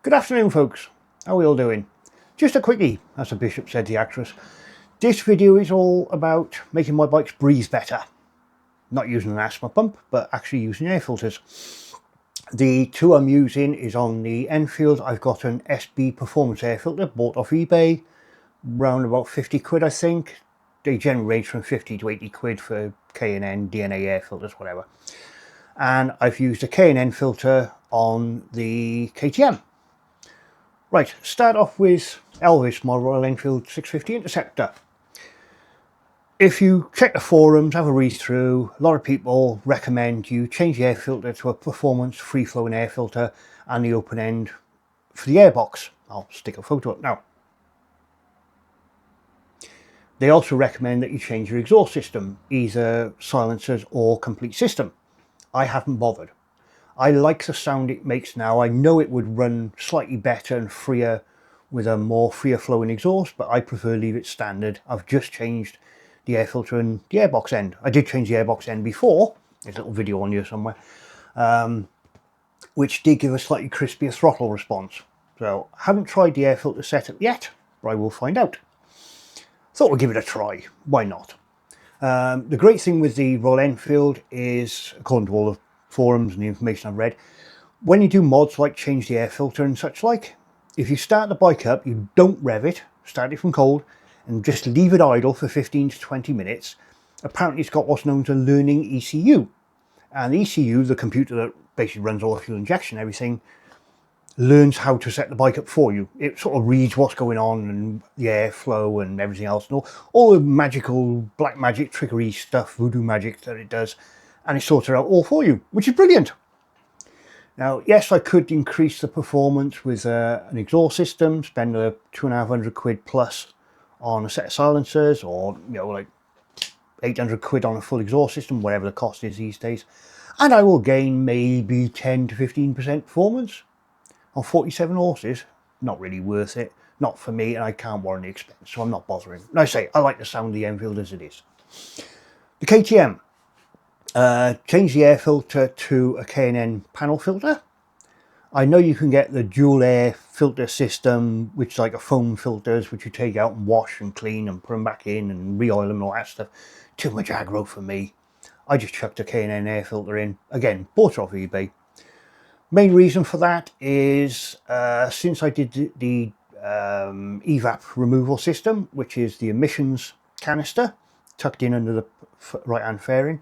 Good afternoon, folks. How are we all doing? Just a quickie, as the Bishop said to the actress. This video is all about making my bikes breathe better. Not using an asthma pump, but actually using air filters. The two I'm using is on the Enfield. I've got an SB Performance air filter bought off eBay, around about 50 quid I think. They generally range from 50 to 80 quid for K&N, DNA air filters, whatever. And I've used a K&N filter on the KTM. Right, start off with Elvis, my Royal Enfield 650 Interceptor. If you check the forums, have a read through, a lot of people recommend you change the air filter to a performance free-flowing air filter and the open end for the airbox. I'll stick a photo up now. They also recommend that you change your exhaust system, either silencers or complete system. I haven't bothered. I like the sound it makes now. I know it would run slightly better and freer with a more freer flowing exhaust, but I prefer leave it standard. I've just changed the air filter and the airbox end. I did change the airbox end before. There's a little video on here somewhere, which did give a slightly crispier throttle response. So I haven't tried the air filter setup yet, but I will find out. Thought we'd give it a try. Why not? The great thing with the Royal Enfield is, according to all the forums and the information I've read, when you do mods like change the air filter and such like, if you start the bike up, you don't rev it, start it from cold, and just leave it idle for 15 to 20 minutes. Apparently it's got what's known as a learning ECU. And the ECU, the computer that basically runs all the fuel injection and everything, learns how to set the bike up for you. It sort of reads what's going on and the airflow and everything else, and all the magical black magic trickery stuff, voodoo magic that it does, and it sorts it out all for you, which is brilliant. Now, yes, I could increase the performance with an exhaust system, spend a 2,500 quid plus on a set of silencers, or like 800 quid on a full exhaust system, whatever the cost is these days, and I will gain maybe 10 to 15% performance. On 47 horses, not really worth it. Not for me, and I can't warrant the expense, so I'm not bothering. And I say, I like the sound of the Enfield as it is. The KTM. Change the air filter to a K&N panel filter. I know you can get the dual air filter system, which is like a foam filters, which you take out and wash and clean and put them back in and re-oil them and all that stuff. Too much aggro for me. I just chucked a K&N air filter in. Again, bought it off eBay. Main reason for that is since I did the evap removal system, which is the emissions canister tucked in under the right hand fairing.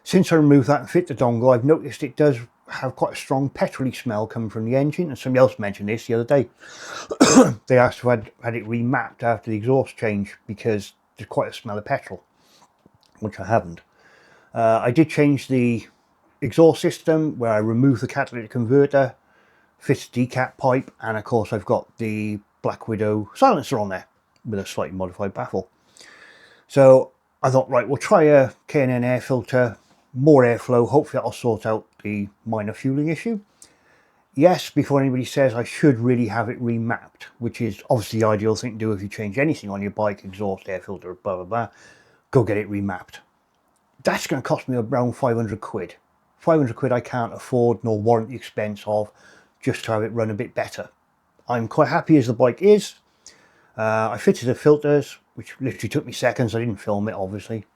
Since I removed that and fit the dongle, I've noticed it does have quite a strong petrol-y smell coming from the engine, and somebody else mentioned this the other day. They asked if I'd had it remapped after the exhaust change because there's quite a smell of petrol, which I haven't. I did change the exhaust system where I removed the catalytic converter, fitted decat pipe, and of course I've got the Black Widow silencer on there with a slightly modified baffle. So I thought, right, we'll try a K&N air filter, more airflow, hopefully that'll sort out the minor fueling issue. Yes, before anybody says I should really have it remapped, which is obviously the ideal thing to do if you change anything on your bike, exhaust, air filter, blah, blah, blah, go get it remapped. That's going to cost me around 500 quid. 500 quid I can't afford nor warrant the expense of just to have it run a bit better. I'm quite happy as the bike is. I fitted the filters, which literally took me seconds. I didn't film it, obviously.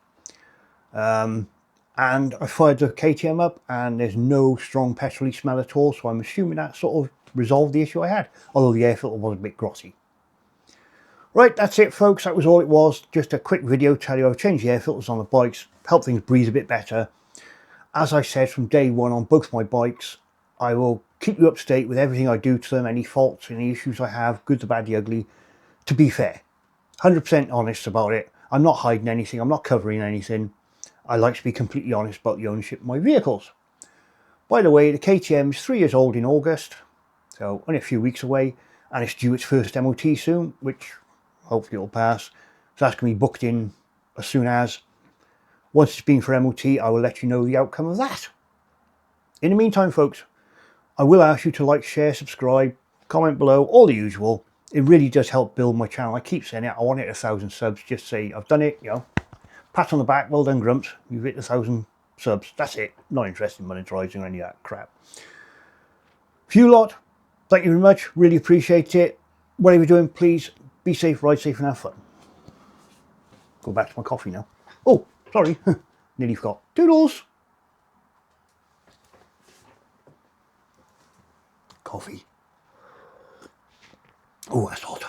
And I fired the KTM up and there's no strong petrol-y smell at all, so I'm assuming that sort of resolved the issue I had, although the air filter was a bit grotty. Right, that's it folks, that was all it was. Just a quick video to tell you I've changed the air filters on the bikes, help things breathe a bit better. As I said from day one on both my bikes, I will keep you up to date with everything I do to them, any faults, any issues I have, good, the bad, the ugly. To be fair, 100% honest about it. I'm not hiding anything, I'm not covering anything. I like to be completely honest about the ownership of my vehicles. By the way, the KTM is 3 years old in August, so only a few weeks away, and it's due its first MOT soon, which hopefully it'll pass. So that's going to be booked in as soon as. Once it's been for MOT, I will let you know the outcome of that. In the meantime, folks, I will ask you to like, share, subscribe, comment below, all the usual. It really does help build my channel. I keep saying it, I want it 1,000 subs. Just say, I've done it, pat on the back, well done, Grumps. You've hit 1,000 subs. That's it. Not interested in monetizing or any of that crap. For you lot, Thank you very much. Really appreciate it. Whatever you're doing, please be safe, ride safe, and have fun. Go back to my coffee now. Oh, sorry. Nearly forgot. Toodles. Coffee. Oh, that's hot.